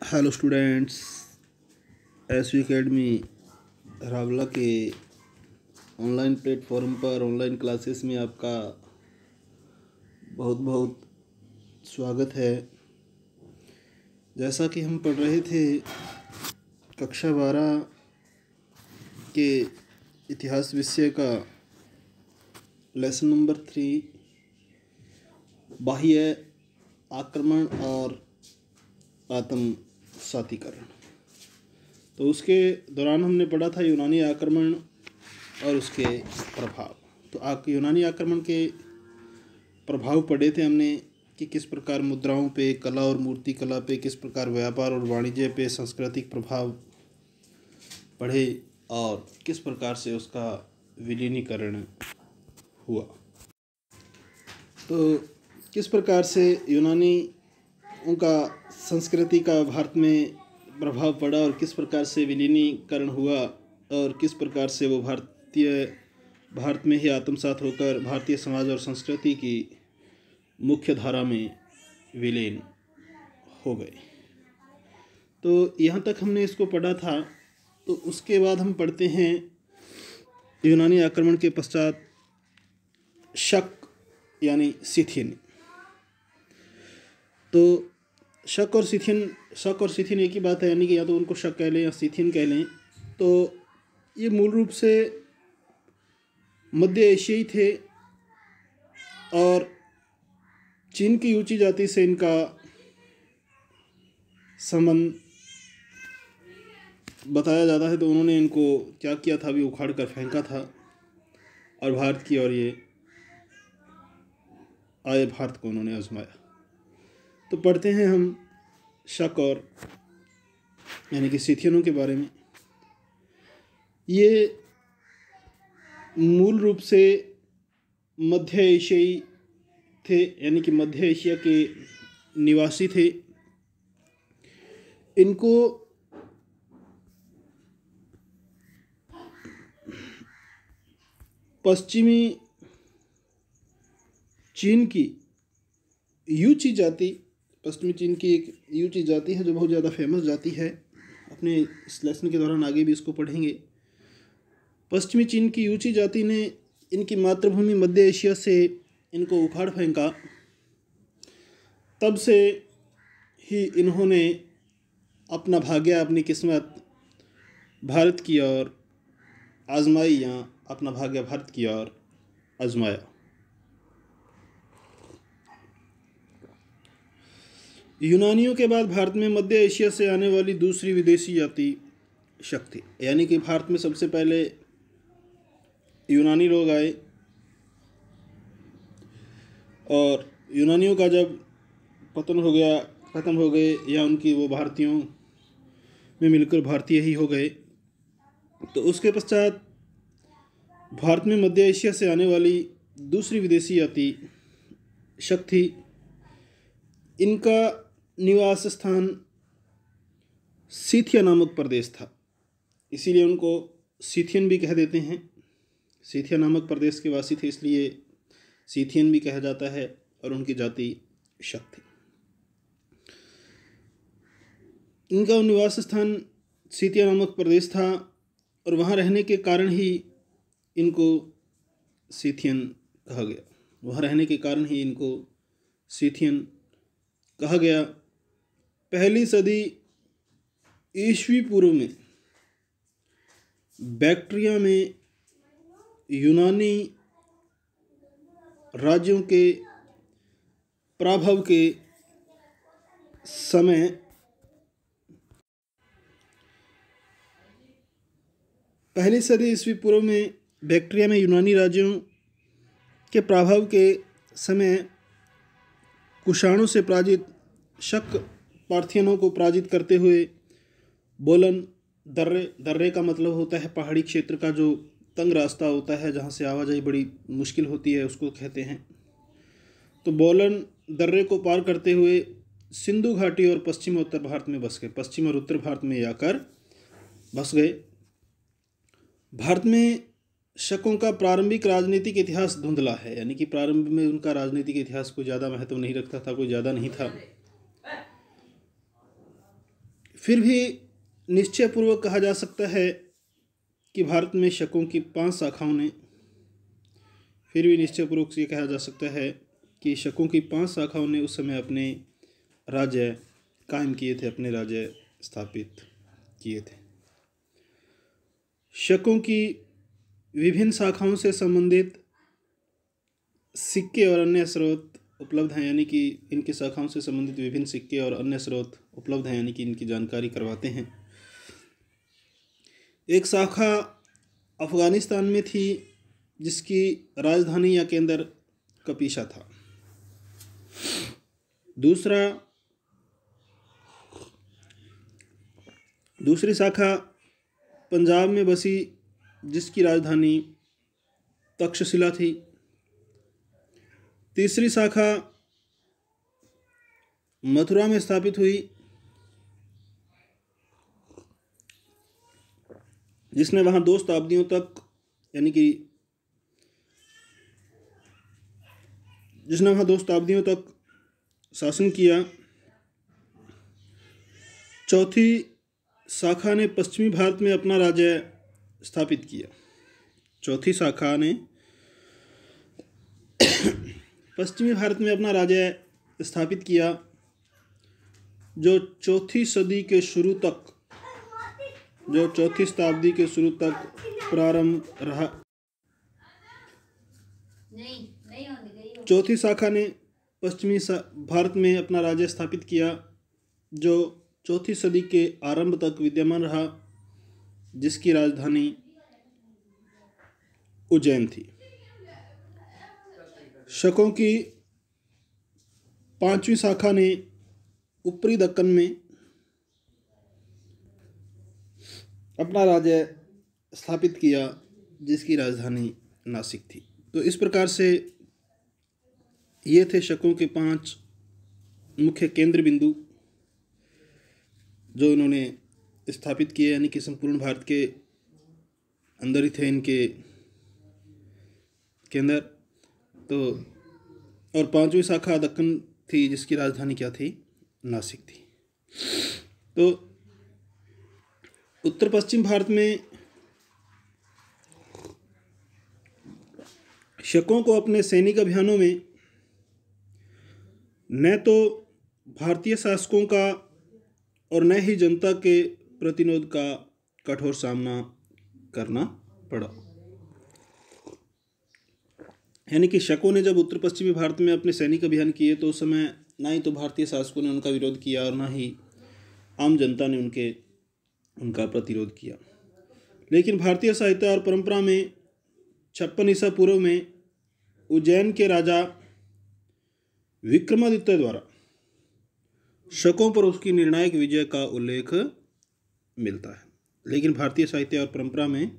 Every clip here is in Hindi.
Hello students, SV academy Rawla के ऑनलाइन प्लेटफॉर्म पर ऑनलाइन क्लासेस में आपका बहुत बहुत स्वागत है। जैसा कि हम पढ़ रहे थे कक्षा 12 के इतिहास विषय का लेसन नंबर 3 बाह्य आक्रमण और आत्मसातीकरण। तो उसके दौरान हमने पढ़ा था यूनानी आक्रमण और उसके प्रभाव। तो यूनानी आक्रमण के प्रभाव पढ़े थे हमने कि किस प्रकार मुद्राओं पे, कला और मूर्ति कला पे, किस प्रकार व्यापार और वाणिज्य पे सांस्कृतिक प्रभाव पढ़े और किस प्रकार से उसका विलीनीकरण हुआ। तो किस प्रकार से यूनानी उनका संस्कृति का भारत में प्रभाव पड़ा और किस प्रकार से विलीनीकरण हुआ और किस प्रकार से वो भारत में ही आत्मसात होकर भारतीय समाज और संस्कृति की मुख्य धारा में विलीन हो गए। तो यहाँ तक हमने इसको पढ़ा था। तो उसके बाद हम पढ़ते हैं यूनानी आक्रमण के पश्चात शक यानी सिथियन। तो शक और सिथियन एक ही बात है, यानी कि या तो उनको शक कह लें या सिथियन कह लें। तो ये मूल रूप से मध्य एशियाई थे और चीन की ऊंची जाति से इनका संबंध बताया जाता है। तो उन्होंने इनको क्या किया था, अभी उखाड़ कर फेंका था और भारत की और ये आए, भारत को उन्होंने आजमाया। तो पढ़ते हैं हम शक और यानी कि सिथियनों के बारे में। ये मूल रूप से मध्य एशियाई थे, यानी कि मध्य एशिया के निवासी थे। इनको पश्चिमी चीन की यूची जाति, पश्चिमी चीन की एक यूची जाति है जो बहुत ज़्यादा फेमस जाति है। अपने इस लेसन के दौरान आगे भी इसको पढ़ेंगे। पश्चिमी चीन की यूची जाति ने इनकी मातृभूमि मध्य एशिया से इनको उखाड़ फेंका। तब से ही इन्होंने अपना भाग्य, अपनी किस्मत भारत की ओर आजमाई या अपना भाग्य भारत की ओर आजमाया। यूनानियों के बाद भारत में मध्य एशिया से आने वाली दूसरी विदेशी जाति शक थी, यानी कि भारत में सबसे पहले यूनानी लोग आए और यूनानियों का जब पतन हो गया, ख़त्म हो गए या उनकी वो भारतीयों में मिलकर भारतीय ही हो गए, तो उसके पश्चात भारत में मध्य एशिया से आने वाली दूसरी विदेशी जाति शक थी। इनका निवास स्थान सीथिया नामक प्रदेश था, इसीलिए उनको सिथियन भी कह देते हैं। सीथिया नामक प्रदेश के वासी थे, इसलिए सिथियन भी कहा जाता है और उनकी जाति शक थी। इनका निवास स्थान सीथिया नामक प्रदेश था और वहाँ रहने के कारण ही इनको सिथियन कहा गया। वहाँ रहने के कारण ही इनको सिथियन कहा गया। पहली सदी ईस्वी पूर्व में बैक्ट्रिया में यूनानी राज्यों के प्रभाव के समय पहली सदी ईस्वी पूर्व में बैक्ट्रिया में यूनानी राज्यों के प्रभाव के समय कुषाणों से पराजित शक पार्थियनों को पराजित करते हुए बोलन दर्रे का मतलब होता है पहाड़ी क्षेत्र का जो तंग रास्ता होता है जहाँ से आवाजाही बड़ी मुश्किल होती है, उसको कहते हैं। तो बोलन दर्रे को पार करते हुए सिंधु घाटी और पश्चिम और उत्तर भारत में बस गए, पश्चिम और उत्तर भारत में जाकर बस गए। भारत में शकों का प्रारंभिक राजनीतिक इतिहास धुंधला है, यानी कि प्रारंभ में उनका राजनीतिक इतिहास कोई ज़्यादा महत्व नहीं रखता था, कोई ज़्यादा नहीं था। फिर भी निश्चयपूर्वक कहा जा सकता है कि भारत में शकों की 5 शाखाओं ने फिर भी निश्चयपूर्वक ये कहा जा सकता है कि शकों की 5 शाखाओं ने उस समय अपने राज्य कायम किए थे, अपने राज्य स्थापित किए थे। शकों की विभिन्न शाखाओं से संबंधित सिक्के और अन्य स्रोत उपलब्ध हैं, यानी कि इनकी शाखाओं से संबंधित विभिन्न सिक्के और अन्य स्रोत उपलब्ध हैं, यानी कि इनकी जानकारी करवाते हैं। एक शाखा अफगानिस्तान में थी जिसकी राजधानी या केंद्र कपीशा था। दूसरी शाखा पंजाब में बसी जिसकी राजधानी तक्षशिला थी। तीसरी शाखा मथुरा में स्थापित हुई जिसने वहां 2 शताब्दियों तक यानी कि जिसने वहां 2 शताब्दियों तक शासन किया। चौथी शाखा ने पश्चिमी भारत में अपना राज्य स्थापित किया। चौथी शाखा ने पश्चिमी भारत में अपना राज्य स्थापित किया, जो चौथी शताब्दी के शुरू तक प्रारंभ रहा। चौथी शाखा ने पश्चिमी भारत में अपना राज्य स्थापित किया, जो चौथी सदी के आरंभ तक विद्यमान रहा, जिसकी राजधानी उज्जैन थी। शकों की 5वीं शाखा ने ऊपरी दक्कन में अपना राज्य स्थापित किया, जिसकी राजधानी नासिक थी। तो इस प्रकार से ये थे शकों के 5 मुख्य केंद्र बिंदु जो इन्होंने स्थापित किए, यानी कि संपूर्ण भारत के अंदर ही थे इनके केंद्र। तो और 5वीं शाखा दक्कन थी, जिसकी राजधानी क्या थी? नासिक थी। तो उत्तर पश्चिम भारत में शकों को अपने सैनिक अभियानों में न तो भारतीय शासकों का और न ही जनता के प्रतिरोध का कठोर सामना करना पड़ा। यानी कि शकों ने जब उत्तर पश्चिमी भारत में अपने सैनिक अभियान किए तो उस समय ना ही तो भारतीय शासकों ने उनका विरोध किया और ना ही आम जनता ने उनका प्रतिरोध किया। लेकिन भारतीय साहित्य और परंपरा में 56 ईसा पूर्व में उज्जैन के राजा विक्रमादित्य द्वारा शकों पर उसकी निर्णायक विजय का उल्लेख मिलता है। लेकिन भारतीय साहित्य और परंपरा में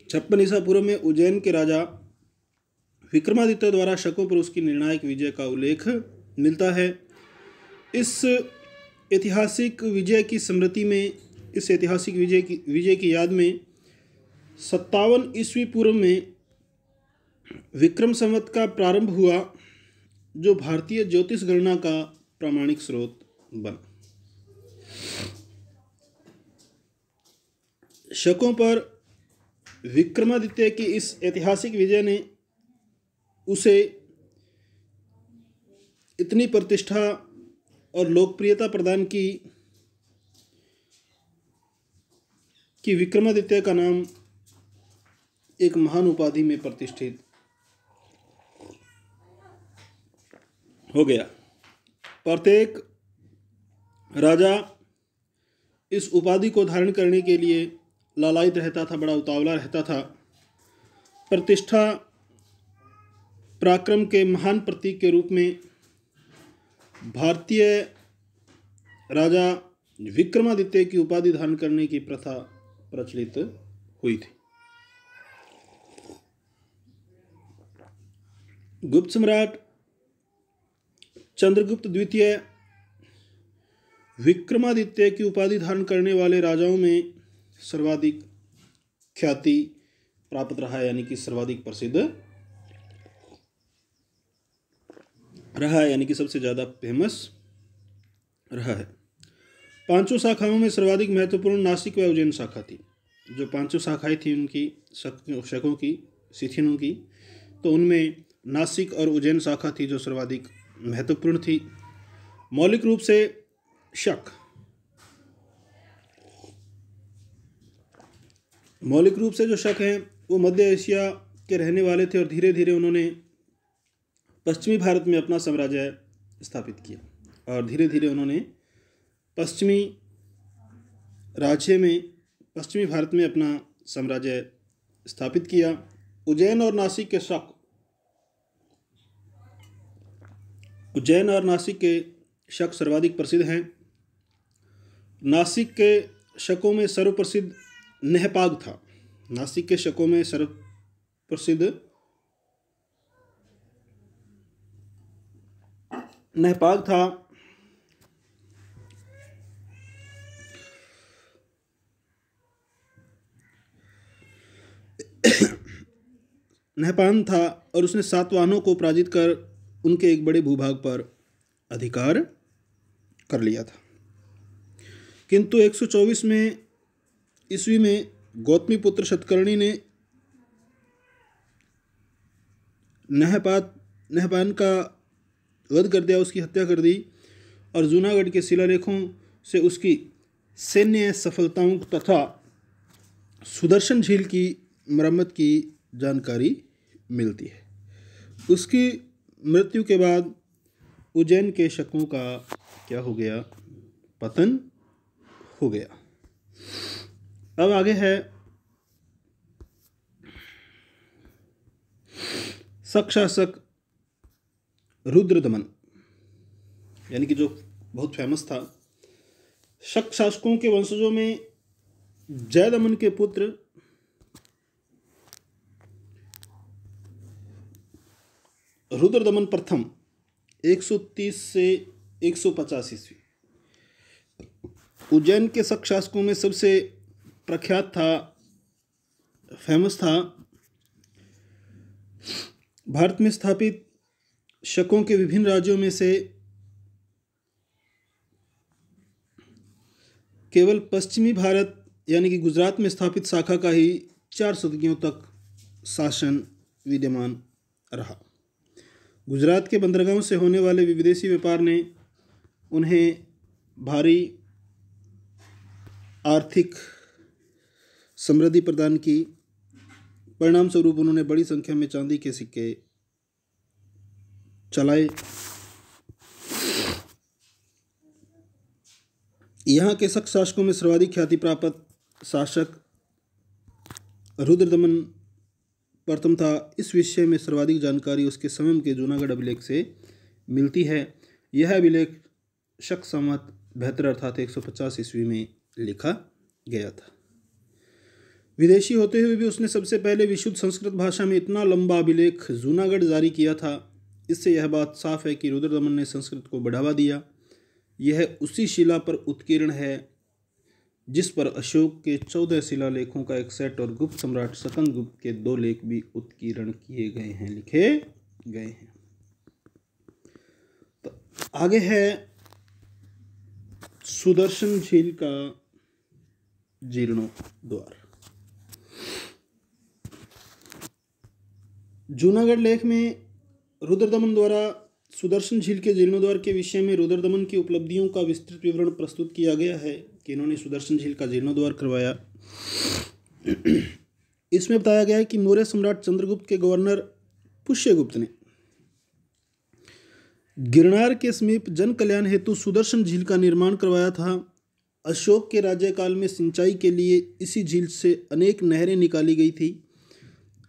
56 ईसा पूर्व में उज्जैन के राजा विक्रमादित्य द्वारा शकों पर उसकी निर्णायक विजय का उल्लेख मिलता है। इस ऐतिहासिक विजय की स्मृति में, इस ऐतिहासिक विजय की याद में 57 ईस्वी पूर्व में विक्रम संवत का प्रारंभ हुआ, जो भारतीय ज्योतिष गणना का प्रामाणिक स्रोत बना। शकों पर विक्रमादित्य की इस ऐतिहासिक विजय ने उसे इतनी प्रतिष्ठा और लोकप्रियता प्रदान की कि विक्रमादित्य का नाम एक महान उपाधि में प्रतिष्ठित हो गया। प्रत्येक राजा इस उपाधि को धारण करने के लिए लालायित रहता था, बड़ा उतावला रहता था। प्रतिष्ठा पराक्रम के महान प्रतीक के रूप में भारतीय राजा विक्रमादित्य की उपाधि धारण करने की प्रथा प्रचलित हुई थी। गुप्त सम्राट चंद्रगुप्त द्वितीय विक्रमादित्य की उपाधि धारण करने वाले राजाओं में सर्वाधिक ख्याति प्राप्त रहा, यानी कि सर्वाधिक प्रसिद्ध रहा, यानी कि सबसे ज़्यादा फेमस रहा है। पांचों शाखाओं में सर्वाधिक महत्वपूर्ण नासिक व उज्जैन शाखा थी। जो पांचों शाखाएं थी उनकी शकों की, सिथियनों की, तो उनमें नासिक और उज्जैन शाखा थी जो सर्वाधिक महत्वपूर्ण थी। मौलिक रूप से शक मौलिक रूप से जो शक हैं वो मध्य एशिया के रहने वाले थे और धीरे धीरे उन्होंने पश्चिमी भारत में अपना साम्राज्य स्थापित किया और धीरे धीरे उन्होंने पश्चिमी भारत में अपना साम्राज्य स्थापित किया। उज्जैन और नासिक के शक सर्वाधिक प्रसिद्ध हैं। नासिक के शकों में सर्वप्रसिद्ध नहपाग था। नासिक के शकों में सर्वप्रसिद्ध नहपाग था। नहपान था और उसने सातवाहनों को पराजित कर उनके एक बड़े भूभाग पर अधिकार कर लिया था। किंतु 124 में ईस्वी में गौतमी पुत्र शतकर्णी ने नहपान का वध कर दिया, उसकी हत्या कर दी और जूनागढ़ के शिलालेखों से उसकी सैन्य सफलताओं तथा सुदर्शन झील की मरम्मत की जानकारी मिलती है। उसकी मृत्यु के बाद उज्जैन के शकों का क्या हो गया? पतन हो गया। अब आगे है शक शासक रुद्रदमन, यानी कि जो बहुत फेमस था। शक शासकों के वंशजों में जयदमन के पुत्र रुद्रदमन प्रथम 130 से 150 ईस्वी उज्जैन के शक शासकों में सबसे प्रख्यात था, फेमस था। भारत में स्थापित शकों के विभिन्न राज्यों में से केवल पश्चिमी भारत यानी कि गुजरात में स्थापित शाखा का ही 4 सदियों तक शासन विद्यमान रहा। गुजरात के बंदरगाहों से होने वाले विदेशी व्यापार ने उन्हें भारी आर्थिक समृद्धि प्रदान की। परिणाम स्वरूप उन्होंने बड़ी संख्या में चांदी के सिक्के चलाए। यहाँ के शक शासकों में सर्वाधिक ख्याति प्राप्त शासक रुद्रदमन प्रथम था। इस विषय में सर्वाधिक जानकारी उसके स्वयं के जूनागढ़ अभिलेख से मिलती है। यह अभिलेख शक संवत 72 अर्थात 150 ईस्वी में लिखा गया था। विदेशी होते हुए भी उसने सबसे पहले विशुद्ध संस्कृत भाषा में इतना लंबा अभिलेख जूनागढ़ जारी किया था। इससे यह बात साफ है कि रुद्रदमन ने संस्कृत को बढ़ावा दिया। यह उसी शिला पर उत्कीर्ण है जिस पर अशोक के 14 शिलालेखों का एक सेट और गुप्त सम्राट सकंदगुप्त के 2 लेख भी उत्कीर्ण किए गए हैं, लिखे गए हैं। तो आगे है सुदर्शन झील का जीर्णोद्वार। जूनागढ़ लेख में रुद्रदमन द्वारा सुदर्शन झील के जीर्णोद्वार के विषय में रुद्रदमन की उपलब्धियों का विस्तृत विवरण प्रस्तुत किया गया है कि इन्होंने सुदर्शन झील का जीर्णोद्वार करवाया। इसमें बताया गया है कि मौर्य सम्राट चंद्रगुप्त के गवर्नर पुष्यगुप्त ने गिरनार के समीप जन कल्याण हेतु सुदर्शन झील का निर्माण करवाया था। अशोक के राज्यकाल में सिंचाई के लिए इसी झील से अनेक नहरें निकाली गई थी।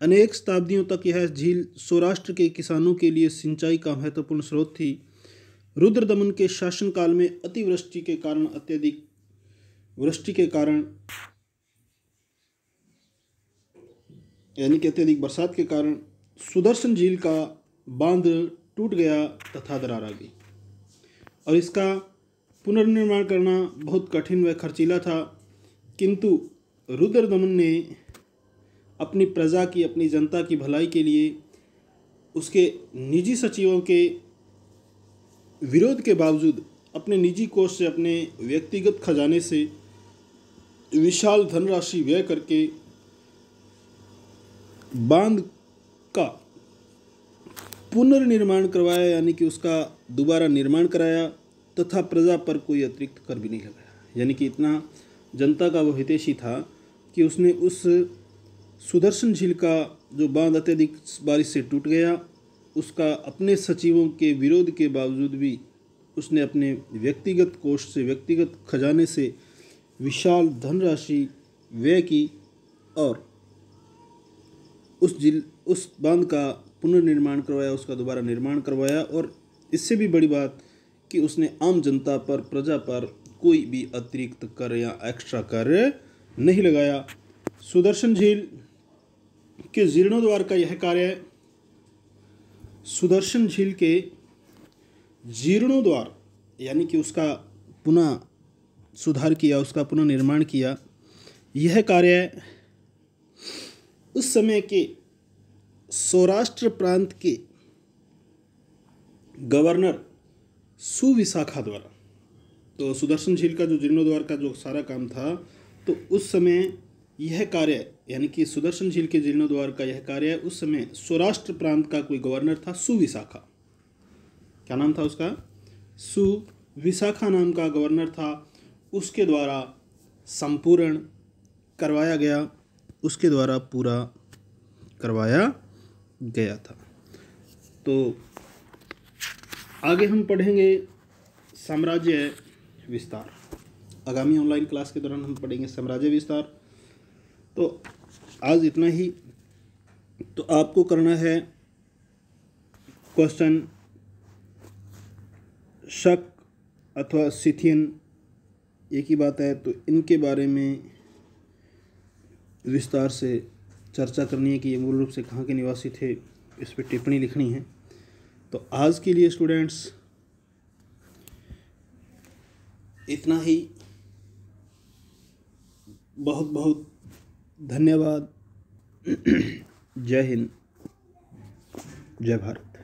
अनेक शताब्दियों तक यह झील सौराष्ट्र के किसानों के लिए सिंचाई का महत्वपूर्ण स्रोत थी। रुद्रदमन के शासनकाल में अतिवृष्टि के कारण यानी कि अत्यधिक बरसात के कारण सुदर्शन झील का बांध टूट गया तथा दरार आ गई और इसका पुनर्निर्माण करना बहुत कठिन व खर्चीला था। किंतु रुद्रदमन ने अपनी प्रजा की, अपनी जनता की भलाई के लिए उसके निजी सचिवों के विरोध के बावजूद अपने निजी कोष से, अपने व्यक्तिगत खजाने से विशाल धनराशि व्यय करके बांध का पुनर्निर्माण करवाया, यानी कि उसका दोबारा निर्माण कराया, तथा प्रजा पर कोई अतिरिक्त कर भी नहीं लगाया। यानी कि इतना जनता का वो हितैषी था कि उसने उस सुदर्शन झील का जो बांध अत्यधिक बारिश से टूट गया, उसका अपने सचिवों के विरोध के बावजूद भी उसने अपने व्यक्तिगत कोष से, व्यक्तिगत खजाने से विशाल धनराशि व्यय की और उस बांध का पुनर्निर्माण करवाया, उसका दोबारा निर्माण करवाया। और इससे भी बड़ी बात कि उसने आम जनता पर, प्रजा पर कोई भी अतिरिक्त कर या एक्स्ट्रा कर नहीं लगाया। सुदर्शन झील के जीर्णोद्वार का यह कार्य, सुदर्शन झील के जीर्णोद्वार यानी कि उसका पुनः सुधार किया, उसका पुनः निर्माण किया, यह कार्य उस समय के सौराष्ट्र प्रांत के गवर्नर सुविशाखा द्वारा, तो सुदर्शन झील का जो जीर्णोद्वार का जो सारा काम था, तो उस समय यह कार्य यानी कि सुदर्शन झील के जीर्णोद्वार का यह कार्य उस समय सौराष्ट्र प्रांत का कोई गवर्नर था, सुविशाखा। क्या नाम था उसका? सुविशाखा नाम का गवर्नर था। उसके द्वारा संपूर्ण करवाया गया, उसके द्वारा पूरा करवाया गया था। तो आगे हम पढ़ेंगे साम्राज्य विस्तार। आगामी ऑनलाइन क्लास के दौरान हम पढ़ेंगे साम्राज्य विस्तार। तो आज इतना ही। तो आपको करना है क्वेश्चन शक अथवा सिथियन, एक ही बात है, तो इनके बारे में विस्तार से चर्चा करनी है कि ये मूल रूप से कहाँ के निवासी थे, इस पर टिप्पणी लिखनी है। तो आज के लिए स्टूडेंट्स इतना ही। बहुत बहुत धन्यवाद। जय हिंद, जय भारत।